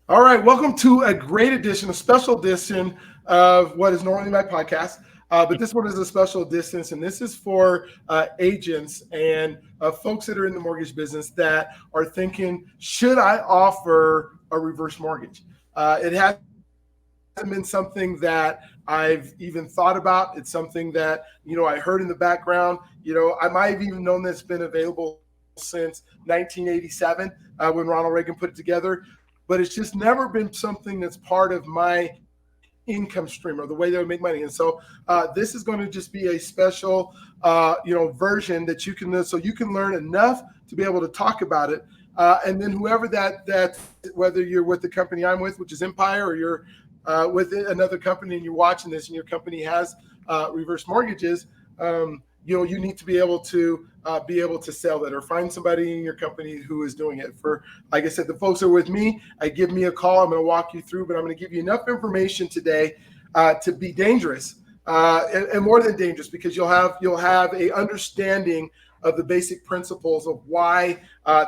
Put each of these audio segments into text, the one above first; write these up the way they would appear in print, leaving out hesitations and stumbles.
All right, welcome to a great edition, a special edition of what is normally my podcast. But this one is a special edition, and this is for agents and folks that are in the mortgage business that are thinking, should I offer a reverse mortgage? It hasn't been something that I've even thought about. It's something that, I heard in the background. I might have even known that it's been available since 1987 when Ronald Reagan put it together. But it's just never been something that's part of my income stream or the way that I would make money. And so this is going to just be a special, version that you can, so you can learn enough to be able to talk about it. And then whoever whether you're with the company I'm with, which is Empire, or you're with another company and you're watching this and your company has reverse mortgages, you need to be able to sell that or find somebody in your company who is doing it. For, like I said, the folks that are with me, give me a call. I'm going to walk you through, but I'm going to give you enough information today to be dangerous and more than dangerous, because you'll have a understanding of the basic principles of why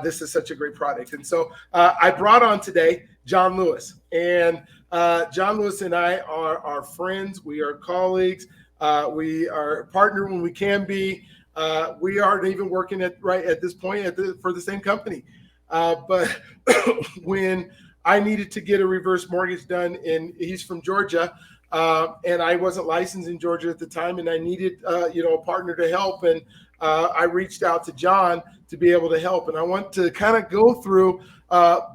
this is such a great product. And so I brought on today John Lewis, and John Lewis and I are friends. We are colleagues. We are partnered when we can be. We aren't even working at this point for the same company. But when I needed to get a reverse mortgage done, and he's from Georgia, and I wasn't licensed in Georgia at the time, and I needed a partner to help, and I reached out to John to be able to help. And I want to kind of go through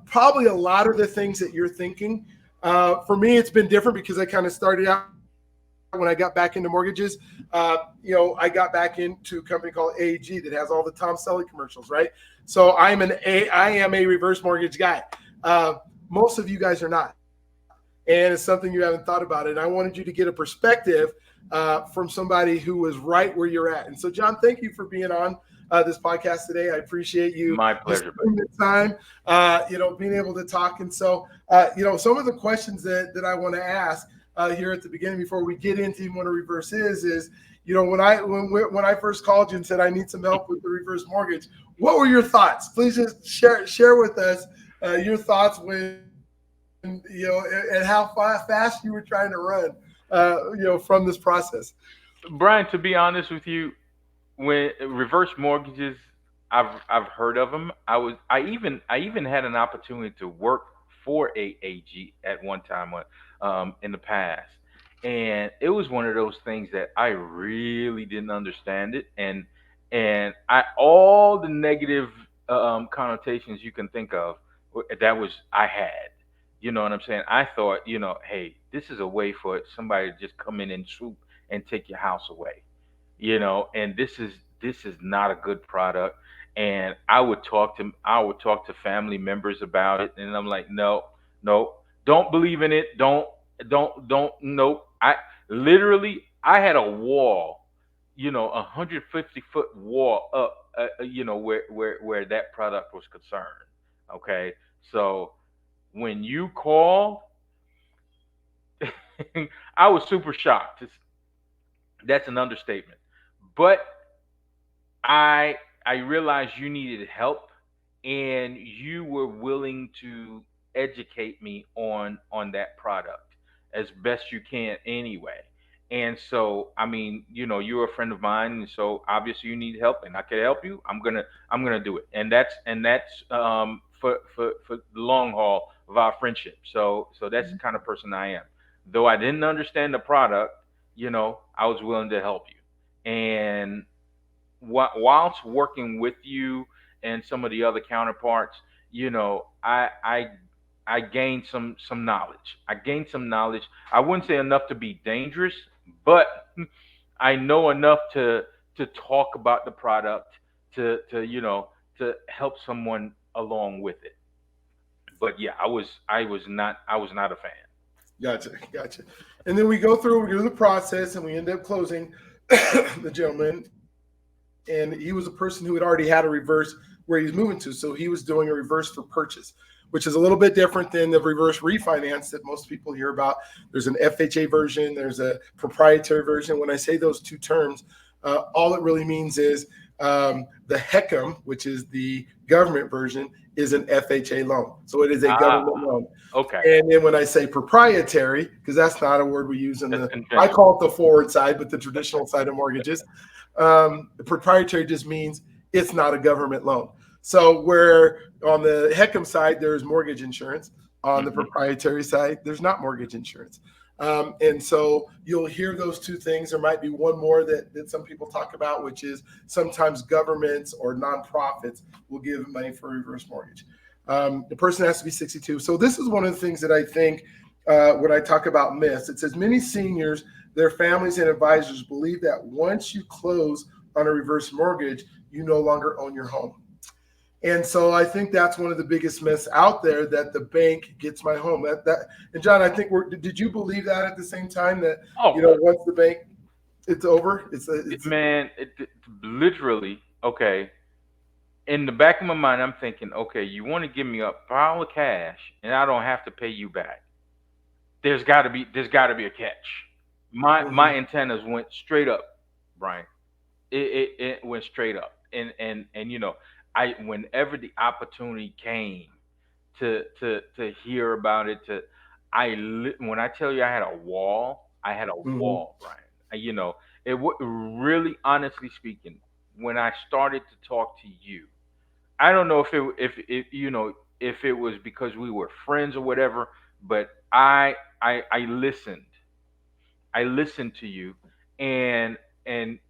probably a lot of the things that you're thinking. For me, it's been different because I kind of started out when I got back into mortgages. I got back into a company called AG that has all the Tom Selleck commercials, right? So I am a reverse mortgage guy. Most of you guys are not, and it's something you haven't thought about. And I wanted you to get a perspective from somebody who was right where you're at. And so, John, thank you for being on this podcast today. I appreciate you. My pleasure. Spending the time, being able to talk. And so, some of the questions that I want to ask here at the beginning before we get into what a reverse is when I first called you and said I need some help with the reverse mortgage, what were your thoughts? Please just share with us your thoughts when and how fast you were trying to run from this process. Brian, to be honest with you, when reverse mortgages, I've heard of them. I even had an opportunity to work for AAG at one time in the past, and it was one of those things that I really didn't understand it, and I all the negative connotations you can think of, that was I had. You know what I'm saying? I thought, hey, this is a way for somebody to just come in and swoop and take your house away. And this is not a good product. And I would talk to family members about it, and I'm like, no, no, don't believe in it. Don't. Nope. I had a wall, 150-foot wall up, where that product was concerned. Okay, so when you called, I was super shocked. That's an understatement. But I I realized you needed help, and you were willing to educate me on that product as best you can anyway. And so, I mean, you're a friend of mine, and so obviously you need help, and I can help you. I'm gonna do it, and that's for the long haul of our friendship. So that's the kind of person I am. Though I didn't understand the product, I was willing to help you. And whilst working with you and some of the other counterparts, I gained some knowledge. I gained some knowledge. I wouldn't say enough to be dangerous, but I know enough to talk about the product, to help someone along with it. But yeah, I was not a fan. Gotcha. And then we go through the process, and we end up closing the gentleman. And he was a person who had already had a reverse where he's moving to. So he was doing a reverse for purchase, which is a little bit different than the reverse refinance that most people hear about. There's an FHA version, there's a proprietary version. When I say those two terms, all it really means is the HECM, which is the government version, is an FHA loan. So it is a government Ah, loan. okay. And then when I say proprietary, because that's not a word we use in That's I conventional. call it the forward side, but the traditional side of mortgages, the proprietary just means it's not a government loan. So where on the HECM side, there's mortgage insurance. On the Hmm. proprietary side, there's not mortgage insurance. And so you'll hear those two things. There might be one more that some people talk about, which is sometimes governments or nonprofits will give money for reverse mortgage. The person has to be 62. So this is one of the things that I think when I talk about myths, it says many seniors, their families and advisors believe that once you close on a reverse mortgage, you no longer own your home. And so I think that's one of the biggest myths out there, that the bank gets my home. That and John, I think did you believe that at the same time that Oh, once the bank it's over, it's man, literally, okay. In the back of my mind, I'm thinking, okay, you want to give me a pile of cash and I don't have to pay you back. There's got to be a catch. My mhm, antennas went straight up, Brian. It went straight up, and I whenever the opportunity came to hear about it, when I tell you I had a mhm, wall, Brian. Really honestly speaking, when I started to talk to you, I don't know if it was because we were friends or whatever, but I listened. I listened to you, and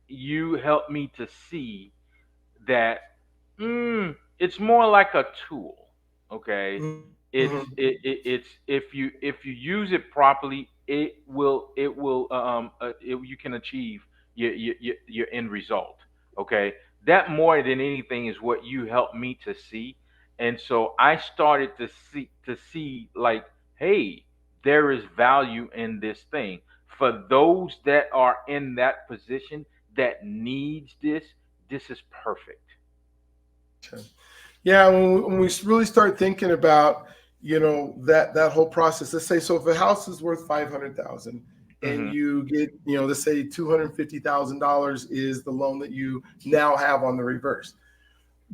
you helped me to see that it's more like a tool. Okay, mhm, it's if you use it properly, you can achieve your end result. Okay, that more than anything is what you helped me to see, and so I started to see like, hey, there is value in this thing for those that are in that position that needs this. This is perfect. gotcha. Yeah, when we really start thinking about that whole process, let's say so if a house is worth 500,000 and Hmm. you get let's say $250,000 is the loan that you now have on the reverse,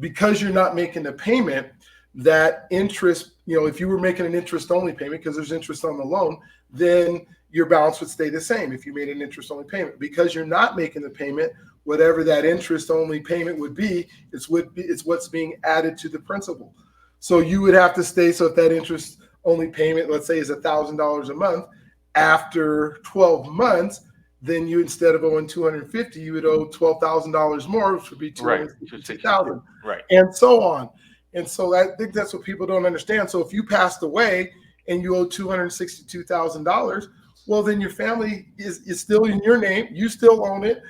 because you're not making the payment, that interest, if you were making an interest only payment, because there's interest on the loan, then your balance would stay the same if you made an interest only payment. Because you're not making the payment, whatever that interest only payment would be, it's what's being added to the principal. So you would have to stay. So if that interest only payment, let's say, is $1,000 a month, after 12 months, then you, instead of owing 250, you would owe $12,000 more, which would be Right. 262. 262,000, Right. and so on. And so I think that's what people don't understand. So if you passed away and you owe $262,000, well, then your family is still in your name. You still own it.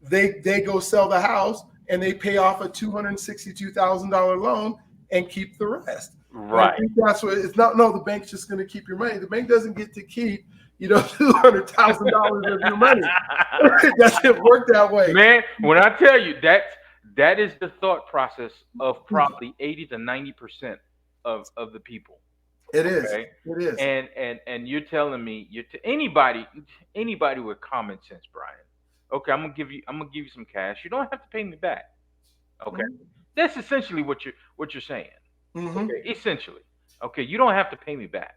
They go sell the house and they pay off a $262,000 loan and keep the rest. And I Right. think that's what it's not. No, the bank's just going to keep your money. The bank doesn't get to keep $200,000 of your money. It doesn't work that way. Man, when I tell you that is the thought process of probably 80 to 90% of the people. It is. Okay, It is. and you're telling me you're to anybody with common sense, Brian. Okay, I'm gonna give you some cash. You don't have to pay me back. Okay, that's essentially what you're saying. Mm-hmm. Okay, essentially. Okay, you don't have to pay me back.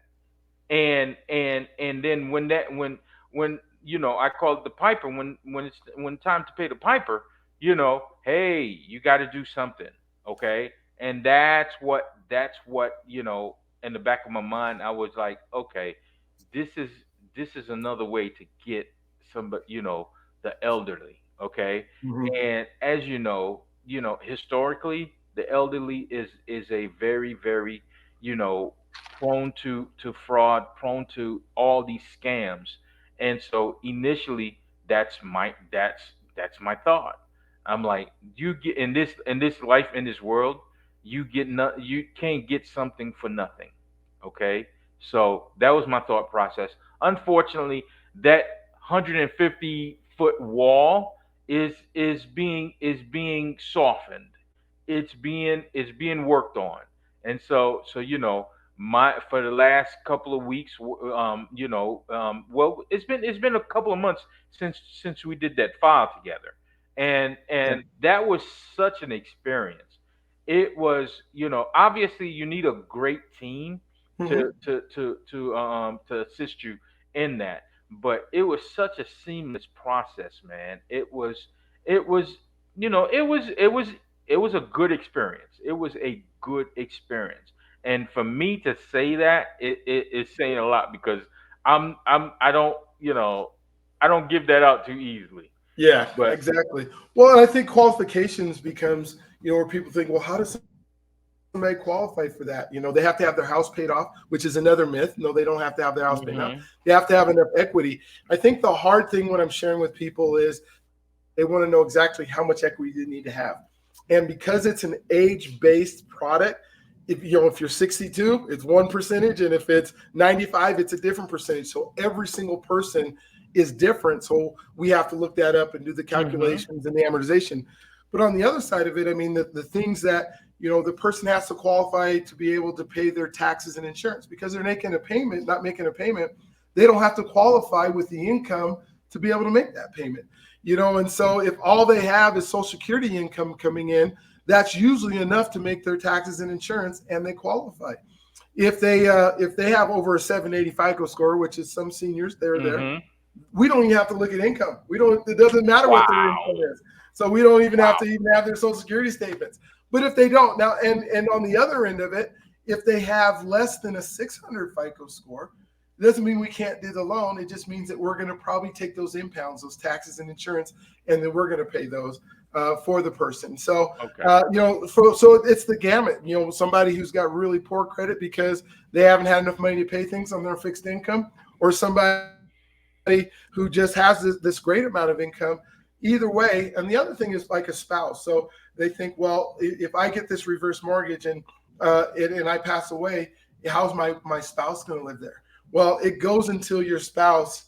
And then when I call it the piper, when it's when time to pay the piper, hey, you got to do something. Okay, and that's what in the back of my mind I was like, okay, this is this is another way to get somebody, the elderly. Okay, Mm-hmm. and as historically the elderly is a very, very, you know prone to fraud, prone to all these scams. And so initially, that's my thought. I'm like, you get in this life, in this world, you can't get something for nothing. Okay? So that was my thought process. Unfortunately, that 150-foot wall is being softened. It's being worked on. And so my for the last couple of weeks, well, it's been a couple of months since we did that file together, and Yeah. that was such an experience. it was, obviously you need a great team Hmm. to assist you in that. But it was such a seamless process, man. It was it was a good experience. It was a good experience. And for me to say that, it is saying a lot, because I don't give that out too easily. Yeah, But exactly. Well, and I think qualifications becomes, where people think, well, how does somebody qualify for that? They have to have their house paid off, which is another myth. No, they don't have to have their house paid off. They have to have enough equity. I think the hard thing when I'm sharing with people is they want to know exactly how much equity they need to have. And because it's an age-based product, if you're 62, it's one percentage, and if it's 95, it's a different percentage. So every single person is different. So we have to look that up and do the hmm calculations and the amortization. But on the other side of it, I mean, the things that the person has to qualify to be able to pay their taxes and insurance, because they're making a payment, not making a payment. They don't have to qualify with the income to be able to make that payment. And so if all they have is Social Security income coming in, that's usually enough to make their taxes and insurance, and they qualify. If they have over a 780 FICO score, which is some seniors, they're there. hmm We don't even have to look at income. We don't. It doesn't matter what their Wow. income is. So we don't even have Wow. to even have their Social Security statements. But if they don't now, and on the other end of it, if they have less than a 600 FICO score, it doesn't mean we can't do the loan. It just means that we're going to probably take those impounds, those taxes and insurance, and then we're going to pay those for the person. So, Okay. so it's the gamut. Somebody who's got really poor credit because they haven't had enough money to pay things on their fixed income, or somebody who just has this great amount of income. Either way, and the other thing is like a spouse. So they think, well, if I get this reverse mortgage and I pass away, how's my spouse going to live there? Well, it goes until your spouse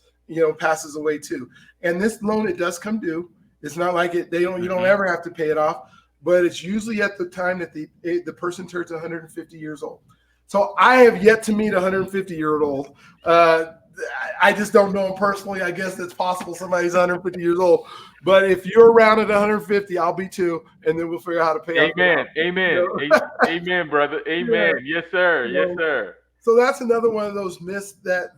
passes away too. And this loan, it does come due. It's not like it. You don't hmm ever have to pay it off, but it's usually at the time that the person turns 150 years old. So I have yet to meet a 150-year-old. I just don't know him personally. I guess it's possible somebody's 150 years old. But if you're around at 150, I'll be too, and then we'll figure out how to pay off your Amen. house. You Amen. know? Amen, brother. Yeah. Amen. Yes, sir. Yes, So, sir. so that's another one of those myths that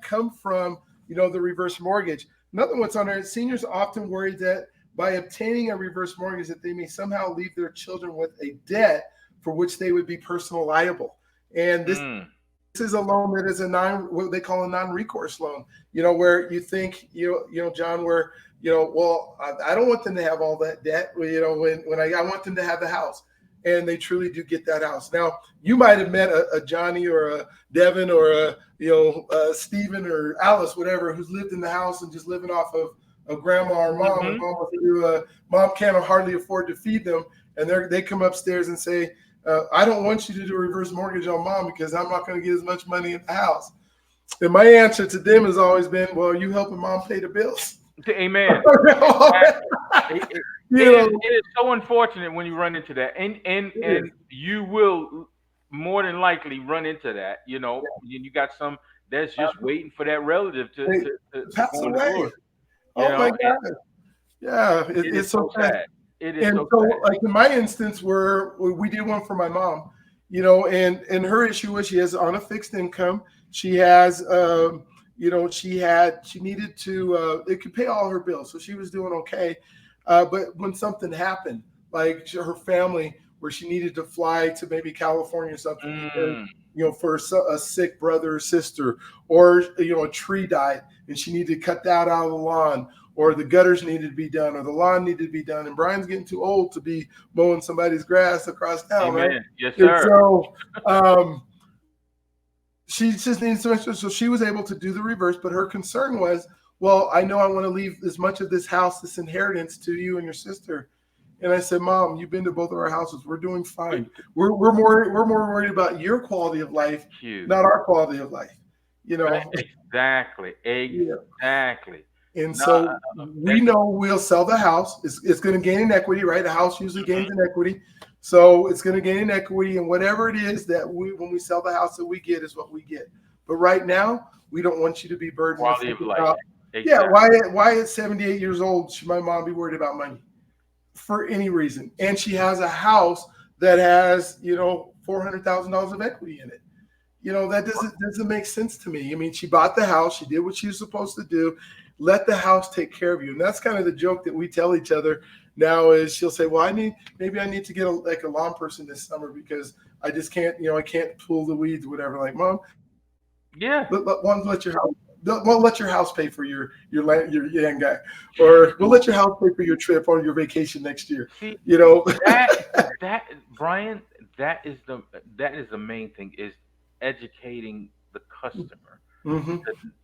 come from the reverse mortgage. Another one's on there. Seniors often worry that by obtaining a reverse mortgage that they may somehow leave their children with a debt for which they would be personal liable. And this is a Mm. loan that is what they call a non-recourse loan. Where you think John, where well, I don't want them to have all that debt. When I want them to have the house, and they truly do get that house. Now, you might have met a Johnny or a Devin or a Stephen or Alice, whatever, who's lived in the house and just living off of grandma or mom, and hmm mom can't hardly afford to feed them, and they come upstairs and say, I don't want you to do a reverse mortgage on mom because I'm not going to get as much money in the house. And my answer to them has always been, well, are you helping mom pay the bills? Amen. Exactly. you know, It is so unfortunate when you run into that, and it you will more than likely run into that. You got some that's is. just waiting for that relative to They to, to, to pass go in the away. door. Oh my And God. Yeah, it is it's so so sad. sad. It is And so so, sad. like in my instance, where we did one for my mom, and her issue was she has on a fixed income. She has, she needed to, it could pay all her bills, so she was doing okay. But when something happened, like her family, where she needed to fly to maybe California or something because Mm, for a sick brother or sister, or a tree died and she needed to cut that out of the lawn, or the gutters needed to be done, or the lawn needed to be done. And Brian's getting too old to be mowing somebody's grass across town, right? amen. Yes, And sir. so she just needs so much. So she was able to do the reverse, but her concern was, well, I know I want to leave as much of this house, this inheritance to you and your sister. And I said, Mom, you've been to both of our houses. We're doing We, fine. We're more worried about your quality of life, you. not our quality of life. You Right, know, exactly. yeah. Exactly. And No, so we that's know we'll sell the house. It's going to gain in equity, right? A house usually gains mhm, in equity. So it's going to gain in equity, and whatever it is that when we sell the house that we get is what we get. But right now, we don't want you to be burdened with quality of thinking life. about, yeah, Exactly. why at 78 years old should my mom be worried about money? for any reason, and she has a house that has, $400,000 of equity in it. That doesn't make sense to me. I mean, she bought the house, she did what she was supposed to do. Let the house take care of you. And that's kind of the joke that we tell each other now is she'll say, well, maybe I need to get a lawn person this summer because I just can't, I can't pull the weeds or whatever. Like, Mom, Yeah. we'll let your house pay for your young guy, or we'll let your house pay for your trip or your vacation next year. See, You know. that Brian, that is the main thing is educating the customer Hmm.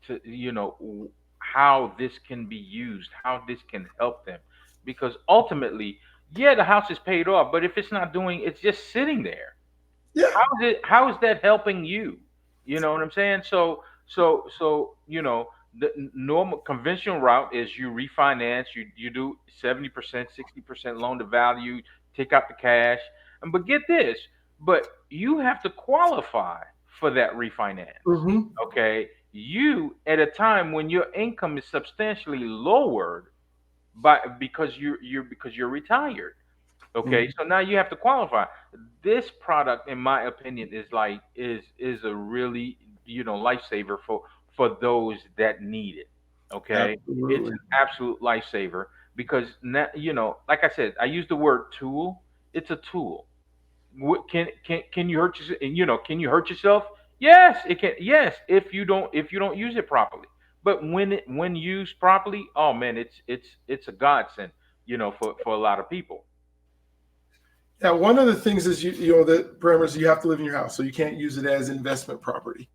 to how this can be used, how this can help them, because ultimately, yeah, the house is paid off, but if it's not doing, it's just sitting there. Yeah. How is that helping you? You know what I'm saying? So the normal conventional route is you refinance, you do 70%, 60% loan to value, take out the cash. And but get this, but you have to qualify for that refinance. Hmm. Okay? You at a time when your income is substantially lowered because you're retired. Okay, so now you have to qualify. This product, in my opinion, is a really lifesaver for those that need it. Okay, it's Absolutely. an absolute lifesaver because now like I said, I use the word tool. It's a tool. Can you hurt yourself? Can you hurt yourself? Yes, it can. Yes, if you don't use it properly. But when used properly, oh man, it's a godsend. For a lot of people. Yeah, one of the things is the parameters you have to live in your house, so you can't use it as investment property.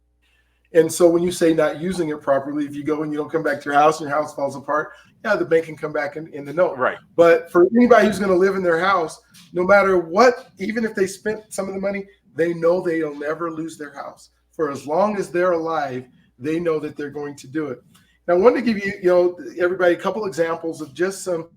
And so when you say not using it properly, if you go and you don't come back to your house and your house falls apart, yeah, the bank can come back in the note. Right. But for anybody who's going to live in their house, no matter what, even if they spent some of the money, they know they'll never lose their house. For as long as they're alive, they know that they're going to do it. Now, I wanted to give everybody a couple examples of just some.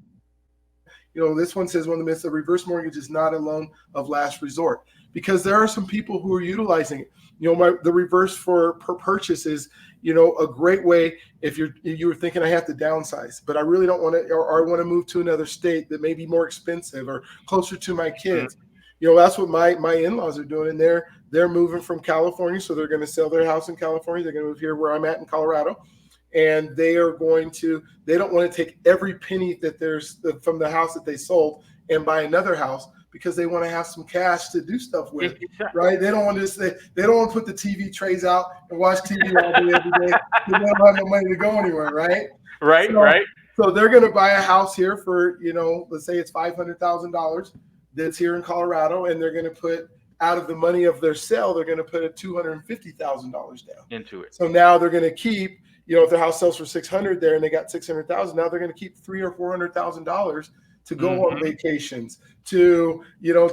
This one says one of the myths: a reverse mortgage is not a loan of last resort, because there are some people who are utilizing it. The reverse for per purchase is, a great way if you were thinking I have to downsize, but I really don't want to, or I want to move to another state that may be more expensive or closer to my Mhm. kids. That's what my in-laws are doing, and they're moving from California, so they're going to sell their house in California. They're going to move here where I'm at in Colorado, and they don't want to take every penny that there's from the house that they sold and buy another house, because they want to have some cash to do stuff with, right? They don't want to they don't want to put the TV trays out and watch TV all day every day because they don't have no money to go anywhere, right? Right, So right. so they're going to buy a house here for, let's say it's $500,000 that's here in Colorado, and they're going to put, out of the money of their sale, they're going to put a $250,000 down. Into it. So now they're going to keep, if their house sells for 600 there and they got 600,000, now they're going to keep $300,000 or $400,000 to go on Hmm. vacations, to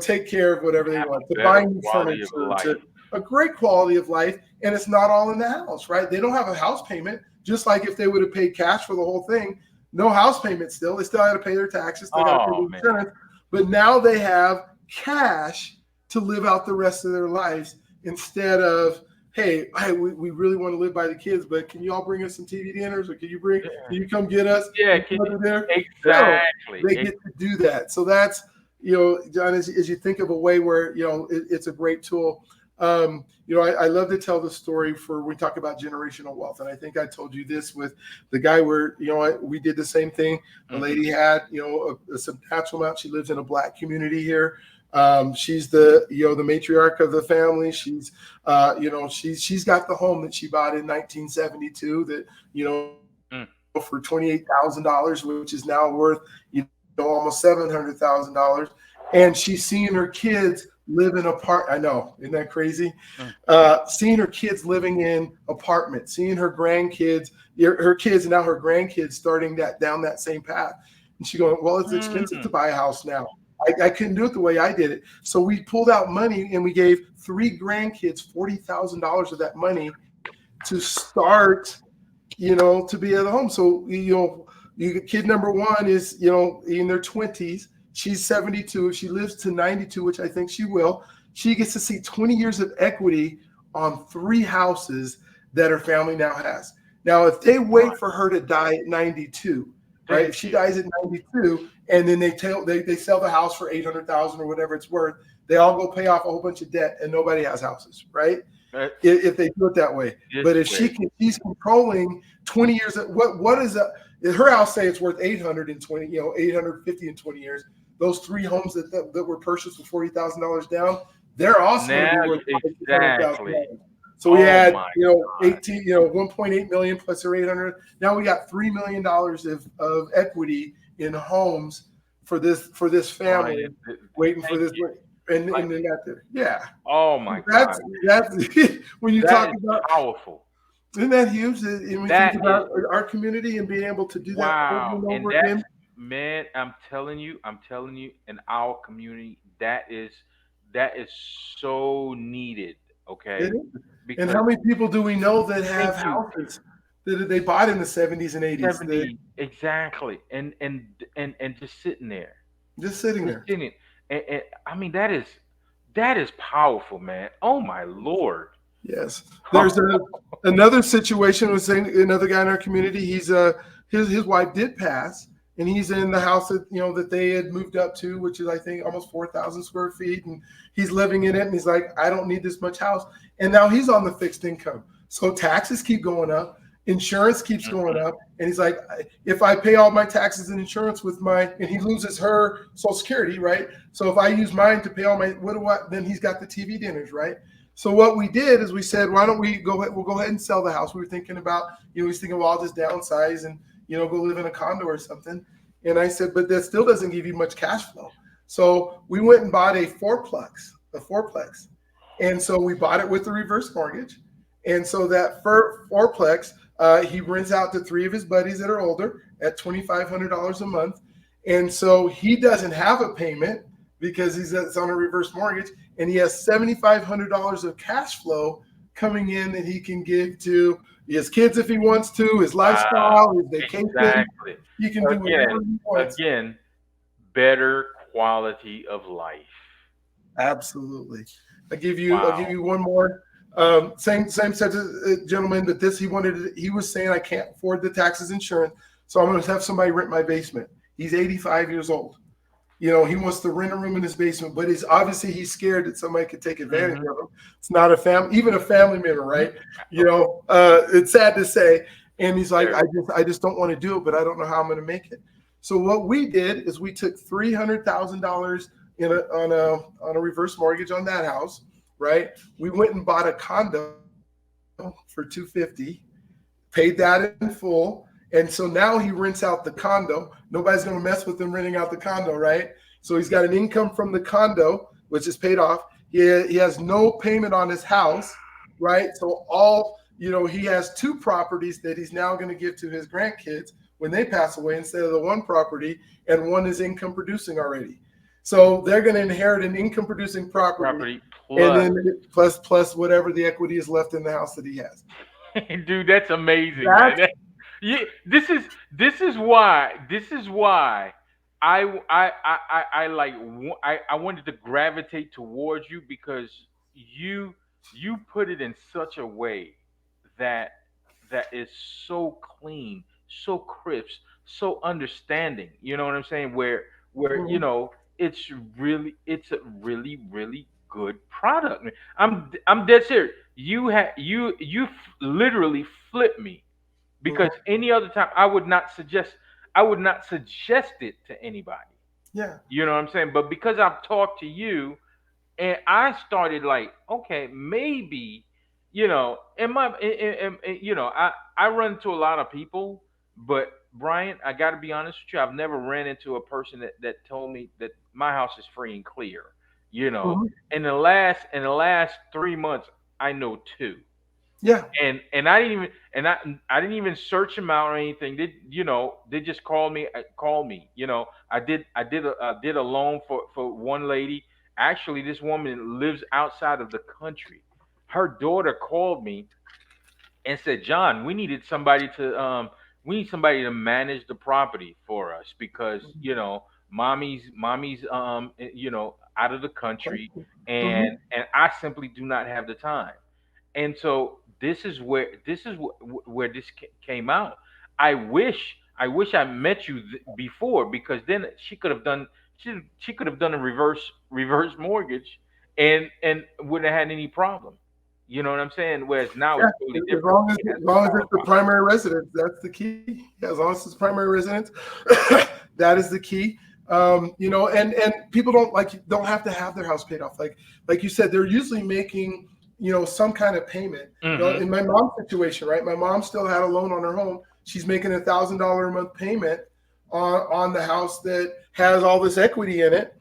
take care of whatever they Have want, a to buy better new quality of furniture, life. to a great quality of life, and it's not all in the house, right? They don't have a house payment, just like if they would have paid cash for the whole thing, no house payment still. They still got to pay their taxes, still got to pay Oh the man. insurance, but now they have cash to live out the rest of their lives instead of, hey, we really want to live by the kids, but can you all bring us some TV dinners, or can you come get us Yeah, and come over there? No, exactly. they get to do that. So that's, John, as you think of a way where, it's a great tool. I love to tell the story for, we talk about generational wealth. And I think I told you this with the guy where, we did the same thing. The Hmm. lady had, a substantial amount. She lives in a Black community here. She's the matriarch of the family. She's got the home that she bought in 1972 that, Mm. for $28,000, which is now worth, almost $700,000. And she's seeing her kids live in I know, isn't that crazy? Mm. Seeing her kids living in apartments, seeing her grandkids, her kids, and now her grandkids starting down that same path. And she going, well, it's expensive to Mm. buy a house now. I couldn't do it the way I did it. So we pulled out money and we gave 3 grandkids $40,000 of that money to start, to be at home. So, kid number 1 is, in their 20s. She's 72. If she lives to 92, which I think she will, she gets to see 20 years of equity on 3 houses that her family now has. Now, if they wait Right. for her to die at 92, right? Thank If she you. dies at 92, and then they sell the house for 800,000 or whatever it's worth, they all go pay off a whole bunch of debt, and nobody has houses, right? That's If they do it that way. this But if way. she's controlling 20 years, what is a her house say it's worth 820, 850 in 20 years. Those three homes that were purchased with $40,000 down, they're also going to Now, be worth exactly. $600,000. So we Oh had, my 18, 1.8 million plus her 800. Now we got $3 million of equity in homes for this family Brian. waiting for Thank this. you. And Like, then that, yeah. oh my That's God. that's when you That talk is about, powerful. isn't that huge? And we think That is about our community and being able to do that over wow. and And over that's again. man, I'm telling you, in our community, that is so needed. It Okay, is. And because how many people do we know that thank have you. houses that they bought in the 70s and 80s that 70 exactly, and just sitting there, just sitting just there? sitting, and I mean that is powerful, man. Oh my lord. Yes. There's another situation with another guy in our community. His wife did pass, and he's in the house that they had moved up to, which is I think almost 4,000 square feet, and he's living in it. And he's like, I don't need this much house. And now he's on the fixed income, so taxes keep going up, insurance keeps going Mhm. up, and he's like, if I pay all my taxes and insurance with and he loses her Social Security, right? So if I use mine to pay all my, what do I? Then he's got the TV dinners, right? So what we did is we said, why don't we go ahead? We'll go ahead and sell the house. We were thinking about, he's thinking, well, I'll just downsize and go live in a condo or something. And I said, but that still doesn't give you much cash flow. So we went and bought a fourplex, and so we bought it with a reverse mortgage. And so that fourplex, he rents out to three of his buddies that are older at $2,500 a month. And so he doesn't have a payment because it's on a reverse mortgage, and he has $7,500 of cash flow coming in that he can give to his kids if he wants to, his Wow. lifestyle, his vacation. Exactly. He can do Again, whatever he wants. again, better quality of life. Absolutely. I'll give you Wow. one more. Same set of gentleman, but he was saying I can't afford the taxes insurance, so I'm going to have somebody rent my basement. He's 85 years old. He wants to rent a room in his basement, but he's scared that somebody could take advantage Hmm. of him. It's not even a family member, right? Okay. It's sad to say. And he's like, Very. I just don't want to do it, but I don't know how I'm going to make it. So what we did is we took $300,000 on a reverse mortgage on that house, right? We went and bought a condo for $250, paid that in full. And so now he rents out the condo. Nobody's going to mess with him renting out the condo, right? So he's got an income from the condo, which is paid off. He has no payment on his house, right? So he has two properties that he's now going to give to his grandkids when they pass away instead of the one property, and one is income producing already. So they're going to inherit an income producing property, Property and plus. then plus whatever the equity is left in the house that he has. Dude, that's amazing, man. That's Yeah, this is why I like I wanted to gravitate towards you because you you put it in such a way that that is so clean, so crisp, so understanding. You know what I'm saying? Where it's a really good product. I'm dead serious. Literally flipped me because mhm. any other time I would not suggest it to anybody. Yeah. You know what I'm saying? But because I've talked to you and I started like, okay, maybe, in my, I run into a lot of people, but Brian, I got to be honest with you, I've never ran into a person that told me that my house is free and clear. You know, Mhm. in the last 3 months, I know two, Yeah. and I didn't even search them out or anything. They just called me. I did a loan for one lady. Actually, this woman lives outside of the country. Her daughter called me and said, John, we need somebody to manage the property for us because mommy's out of the country, Mhm. and I simply do not have the time. And so this is where this came out. I wish I wish I met you before, because then she could have done a reverse mortgage, and wouldn't have had any problem. You know what I'm saying? Whereas now Yeah, it's totally as different. long as She has as to long as it's the qualify. primary residence, that's the key. Yeah, as long as it's primary residence, that is the key. And people don't have to have their house paid off. Like you said, they're usually making some kind of payment. Hmm. In my mom's situation, right? My mom still had a loan on her home. She's making $1,000 a month payment on the house that has all this equity in it,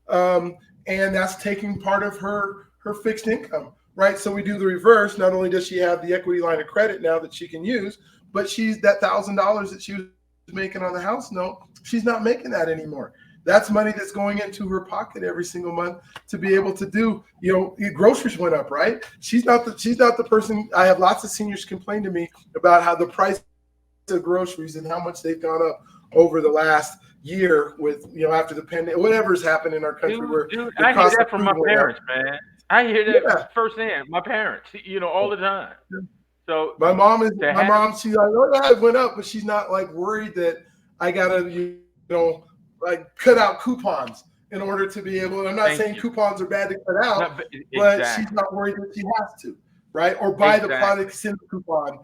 and that's taking part of her fixed income, right? So we do the reverse. Not only does she have the equity line of credit now that she can use, but she's that $1,000 that she was making on the house note, she's not making that anymore. That's money that's going into her pocket every single month to be able to do. Groceries went up, right? She's not the person. I have lots of seniors complain to me about how the price of groceries and how much they've gone up over the last year with after the pandemic, whatever's happened in our country where the Dude, I cost hear of that food from my went up. parents, man. I hear that Yeah. firsthand. My parents, all the time. So to My have, mom, she's like, oh yeah, it went up, but she's not like worried that I gotta, like cut out coupons in order to be able. And I'm not saying thank you. coupons are bad to cut out, Not, but she's not exactly, worried that she has to, right? Or buy the exactly. products in the coupon.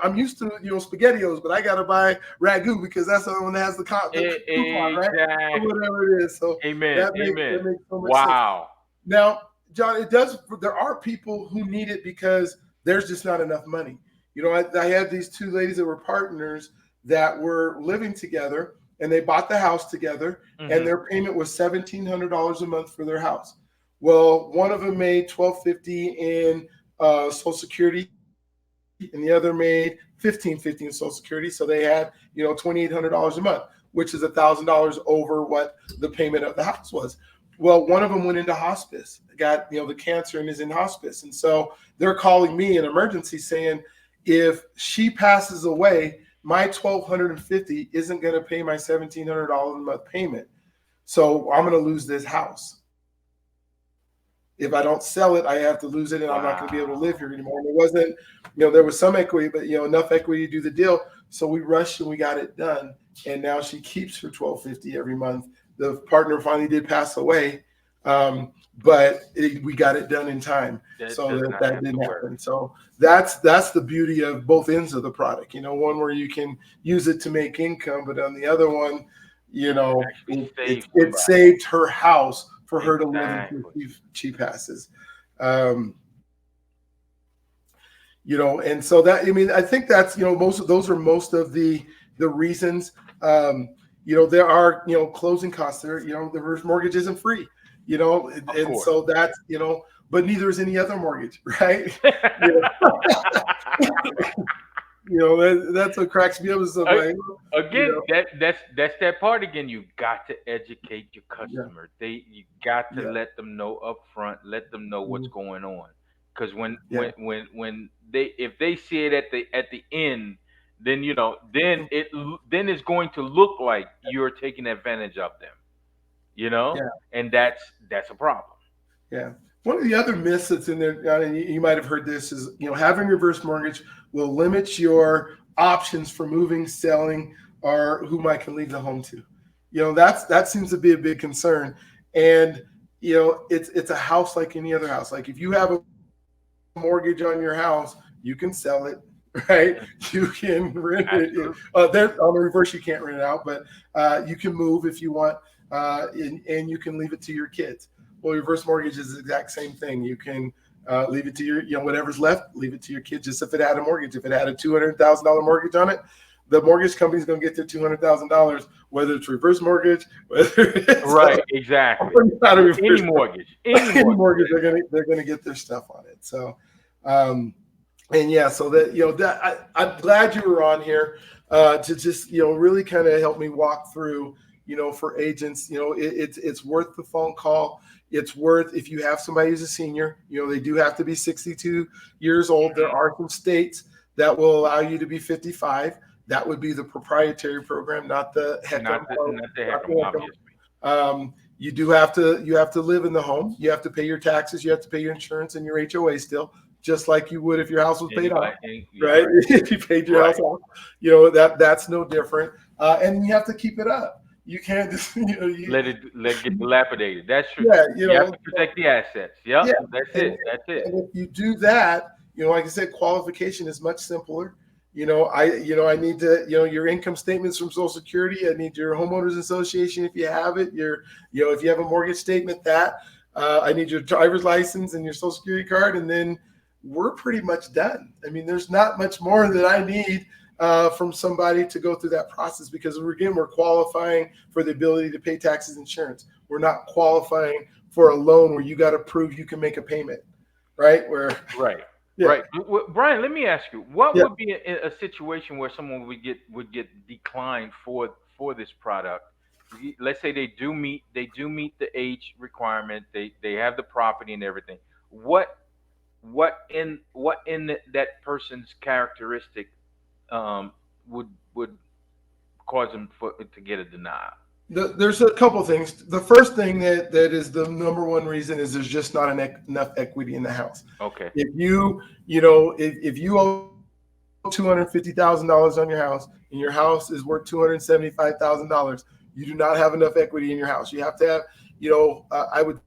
I'm used to SpaghettiOs, but I gotta buy ragu because that's the one that has the coupon, right? Or Exactly. whatever it is. So Amen. that Amen. makes so much sense. Wow. Now, John, it does. There are people who need it because there's just not enough money. I had these two ladies that were partners that were living together, and they bought the house together, and Hmm. their payment was $1,700 a month for their house. Well, one of them made 1,250 in Social Security, and the other made 1,550 in Social Security. So they had $2,800 a month, which is $1,000 over what the payment of the house was. Well, one of them went into hospice, got the cancer, and is in hospice, and so they're calling me in emergency saying, if she passes away, my 1,250 isn't going to pay my $1,700 a month payment, so I'm going to lose this house. If I don't sell it, I have to lose it, and I'm not going to be able to live here Wow. anymore. And it wasn't, there was some equity, but enough equity to do the deal. So we rushed and we got it done, and now she keeps her 1,250 every month. The partner finally did pass away, we got it done in time, That so does that not that have to didn't worry. happen. So that's the beauty of both ends of the product. One where you can use it to make income, but on the other one, Actually it save it somebody. saved her house for her to live until Exactly. she passes. Um, and so that, I mean, I think that's, most of those are most of the reasons. um there are, closing costs there. The reverse mortgage isn't free, Of and course. so that's, but neither is any other mortgage, right? you that's what cracks me up, is A- somebody, you Again, know that's that part again. You got to educate your yeah, customer. You got to yeah, let them know up front. Let them know what's mhm, going on. Because yeah, when they, if they see it at the end, then mhm, then it's going to look like you're taking advantage of them. You know, yeah, and that's a problem. yeah. One of the other myths that's in there, and you might have heard this, is having reverse mortgage will limit your options for moving, selling, or whom I can leave the home to. That seems to be a big concern. And it's a house like any other house. Like if you have a mortgage on your house, you can sell it, right? You can rent it. Absolutely. On the reverse, you can't rent it out, but you can move if you want, and you can leave it to your kids. Well, reverse mortgage is the exact same thing. You can leave it to your, whatever's left, leave it to your kids. Just if it had a mortgage, if it had a $200,000 mortgage on it, the mortgage company's going to get their $200,000, whether it's reverse mortgage, whether it's Right. Exactly. not a Any reverse mortgage. Any any mortgage. mortgage, they're gonna get their stuff on it. So, um, and yeah, so that that I'm glad you were on here to just really kind of help me walk through. For agents, it's worth the phone call. It's worth, if you have somebody who's a senior. They do have to be 62 years old. There Hmm. are some states that will allow you to be 55. That would be the proprietary program, not the HECM. Not the heck Not the 'em, HECM. obviously. You have to live in the home. You have to pay your taxes. You have to pay your insurance and your HOA still. just like you would if your house was paid off, Yeah, right? right, If you paid your house right. off, that's no different. And you have to keep it up. You can't just, Let it get dilapidated. That's true. yeah, You have to protect the assets. Yep, yeah. that's And, it. That's it. and if you do that, like I said, qualification is much simpler. I need to, your income statements from Social Security. I need your homeowners association if you have it. If you have a mortgage statement, I need your driver's license and your Social Security card, and then we're pretty much done. I mean, there's not much more that I need from somebody to go through that process, because we're qualifying for the ability to pay taxes, insurance. We're not qualifying for a loan where you got to prove you can make a payment, right? Right, Yeah, right. Brian, let me ask you, what yeah. would be a situation where someone would get declined for this product? Let's say they do meet the age requirement. They have the property and everything. What what in that person's characteristic would cause them to get a denial? There's a couple things. The first thing that is the number one reason is there's just not enough equity in the house. Okay. If you owe $250,000 on your house and your house is worth $275,000, you do not have enough equity in your house. You have to have, I would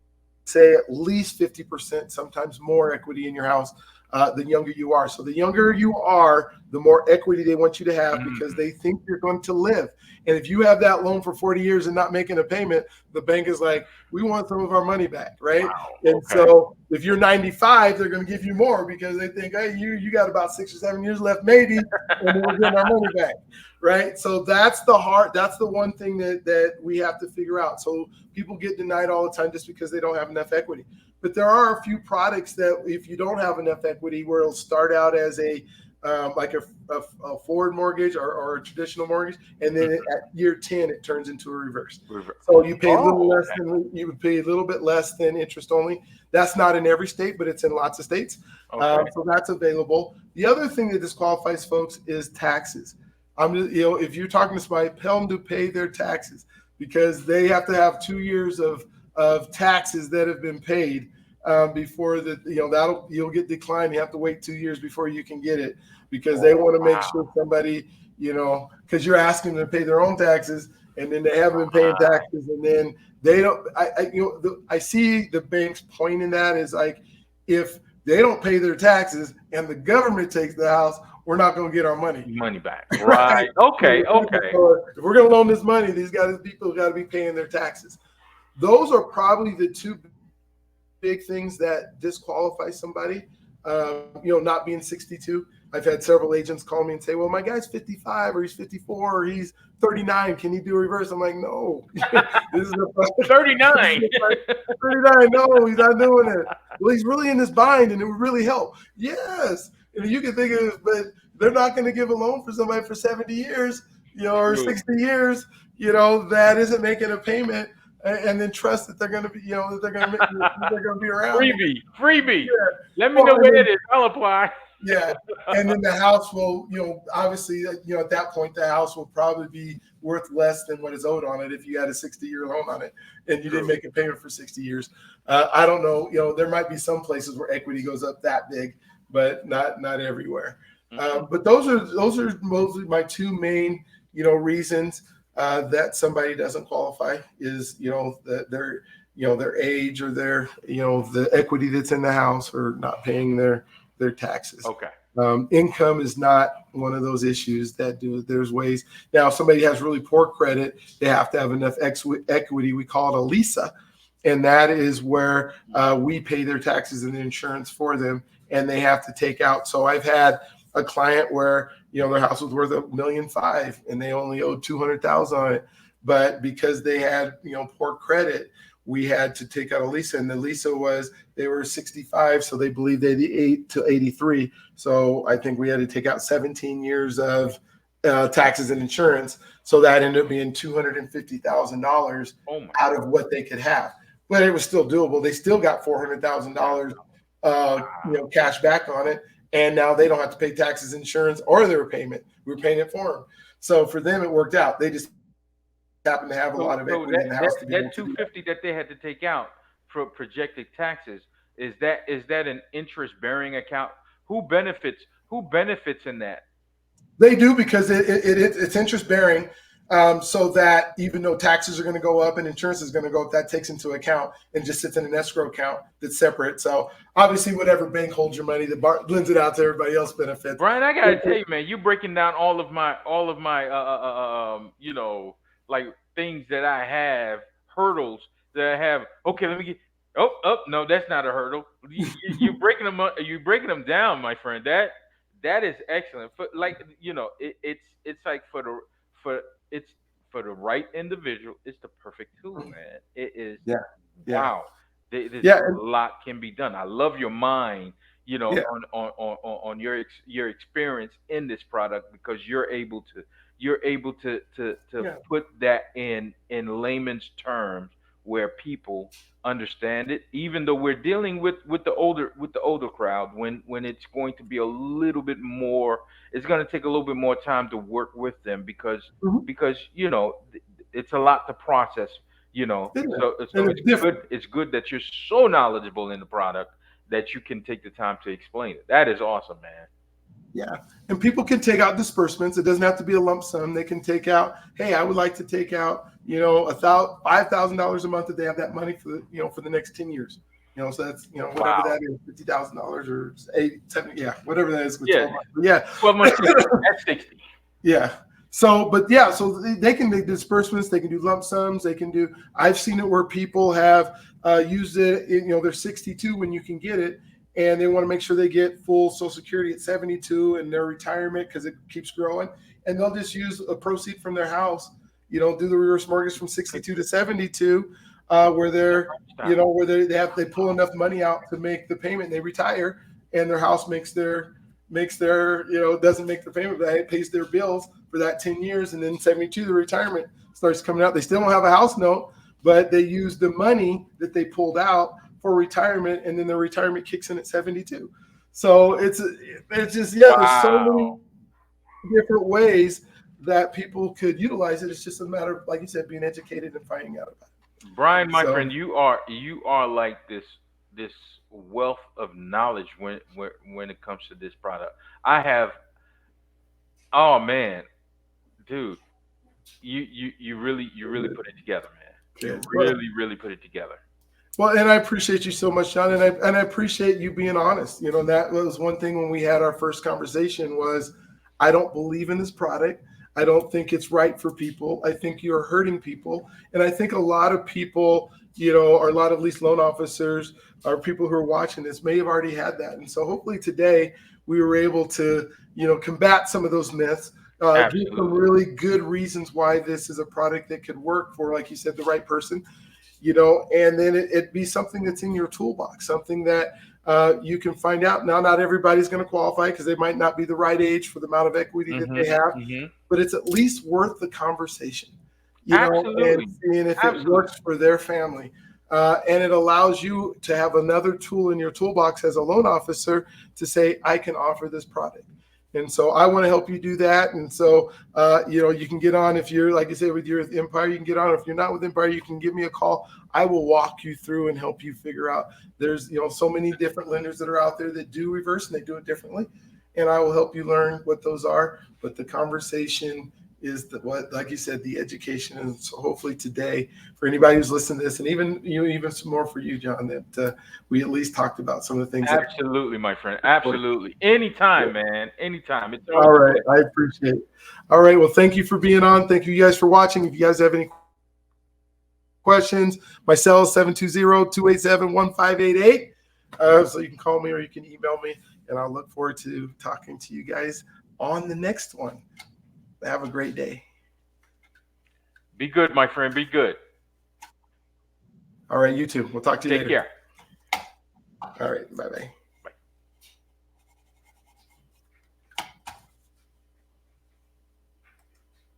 say at least 50%, sometimes more equity in your house. The younger you are. So the younger you are, the more equity they want you to have, because they think you're going to live. And if you have that loan for 40 years and not making a payment, the bank is like, we want some of our money back, right? Wow. And Okay. so if you're 95, they're going to give you more, because they think, hey, you got about 6 or 7 years left, maybe, and then we're getting our money back, right? So that's the one thing that we have to figure out. So people get denied all the time just because they don't have enough equity. But there are a few products that, if you don't have enough equity, where it'll start out as like a forward mortgage or a traditional mortgage, and then at year 10 it turns into a reverse. So you pay a little less Okay. than you would pay a little bit less than interest only. That's not in every state, but it's in lots of states. Okay. So that's available. The other thing that disqualifies folks is taxes. If you're talking to somebody, tell them to pay their taxes, because they have to have 2 years of taxes that have been paid before you'll get declined. You have to wait 2 years before you can get it, because they want to make sure somebody, because you're asking them to pay their own taxes, and then they haven't been paying taxes, and then they don't. I see the bank's point in that is like, if they don't pay their taxes and the government takes the house, we're not going to get our money. Money back. Right. Okay. Okay. So if we're going to loan this money, people got to be paying their taxes. Those are probably the two big things that disqualify somebody. Not being 62. I've had several agents call me and say, well, my guy's 55 or he's 54 or he's 39. Can he do a reverse? I'm like, no. This is 39. 39. No, he's not doing it. Well, he's really in this bind and it would really help. Yes. You can think of it, but they're not going to give a loan for somebody for 70 years, or 60 years, that isn't making a payment, and then trust that they're going to be, that they're going to be around. Freebie. Yeah. Let me know where it is. I'll apply. Yeah. And then the house will, obviously, at that point, the house will probably be worth less than what is owed on it if you had a 60-year loan on it and you didn't make a payment for 60 years. I don't know. There might be some places where equity goes up that big, but not everywhere. But those are mostly my two main, reasons that somebody doesn't qualify is, their age, or their, the equity that's in the house, or not paying their taxes. Okay. Income is not one of those issues there's ways. Now, if somebody has really poor credit, they have to have enough equity. We call it a LISA. And that is where we pay their taxes and the insurance for them, and they have to take out. So I've had a client where, their house was worth $1.5 million and they only owed $200,000 on it. But because they had, poor credit, we had to take out a LISA, and the LISA was, they were 65, so they believed 88 to 83. So I think we had to take out 17 years of taxes and insurance. So that ended up being $250,000 out of what they could have. But it was still doable. They still got $400,000, cash back on it, and now they don't have to pay taxes, insurance, or their payment. We're paying it for them. So for them, it worked out. They just happen to have a lot of equity in the house. That $250 that they had to take out for projected taxes, Is that an interest bearing account? Who benefits in that? They do because it's interest bearing, so that even though taxes are going to go up and insurance is going to go up, that takes into account and just sits in an escrow account that's separate. So obviously, whatever bank holds your money, the bar lends it out to everybody else benefits. Brian, I gotta tell you, man, you breaking down all of my like things that I have, hurdles that I have. Okay, let me get. Oh, no, that's not a hurdle. You breaking them down, my friend. That is excellent. For like, it's like for it's for the right individual. It's the perfect tool, man. It is. Yeah, yeah, Wow, there's yeah, a lot can be done. I love your mind, yeah, on your experience in this product, because you're able to yeah. put that in layman's terms where people understand it, even though we're dealing with the older crowd, when it's going to be a little bit more, it's going to take a little bit more time to work with them, because Mhm. because it's a lot to process, It is. so And it's it's good different. it's good that you're so knowledgeable in the product that you can take the time to explain it. That is awesome, man. Yeah. And people can take out disbursements. It doesn't have to be a lump sum. They can take out, hey, I would like to take out, $5,000 a month if they have that money for the next 10 years. So that's, whatever Wow. that is, $50,000 or 8, 7, yeah, whatever that is with Yeah, 12 months. But yeah. 12 months, 60. That's 60. Yeah. So, but yeah, so they can make disbursements, they can do lump sums, I've seen it where people have used it, they're 62 when you can get it, and they want to make sure they get full Social Security at 72 and their retirement because it keeps growing. And they'll just use a proceed from their house, do the reverse mortgage from 62 to 72, where they pull enough money out to make the payment, and they retire, and their house makes their doesn't make the payment, but it pays their bills for that 10 years, and then 72 the retirement starts coming out. They still don't have a house note, but they use the money that they pulled out for retirement, and then the retirement kicks in at 72. So it's just, yeah, there's so many Wow. different ways that people could utilize it. It's just a matter of, like you said, being educated and finding out about Brian, it. my So friend, you are like this wealth of knowledge when it comes to this product. I have, oh man, dude, you really put it together, man. You good. really put it together. Well, and I appreciate you so much, John, and I appreciate you being honest. That was one thing when we had our first conversation was, I don't believe in this product. I don't think it's right for people. I think you're hurting people, and I think a lot of people, or a lot of lease loan officers, or people who are watching this may have already had that. And so hopefully today we were able to, combat some of those myths. Give some Absolutely. really good reasons why this is a product that could work for, like you said, the right person, and then it'd be something that's in your toolbox, something that you can find out. Now, not everybody's going to qualify because they might not be the right age for the amount of equity that they Mhm. have, Mhm. but it's at least worth the conversation, and Absolutely. seeing if it Absolutely. works for their family. And it allows you to have another tool in your toolbox as a loan officer to say, I can offer this product. And so I want to help you do that. And so, you can get on, if you're, like I said, with your Empire, you can get on. If you're not with Empire, you can give me a call. I will walk you through and help you figure out. There's, so many different lenders that are out there that do reverse, and they do it differently. And I will help you learn what those are. But the conversation is what, like you said, the education. And so hopefully today, for anybody who's listening to this, and even some more for you, John, that we at least talked about some of the things that are Absolutely, my friend. important. Absolutely. Anytime, man. Anytime. It's All always a right. pleasure. I appreciate it. All right. Well, thank you for being on. Thank you guys for watching. If you guys have any questions, my cell is 720-287-1588. So you can call me or you can email me, and I'll look forward to talking to you guys on the next one. Have a great day. Be good, my friend. Be good. All right. You too. We'll talk to you Take later. care. All right. Bye bye.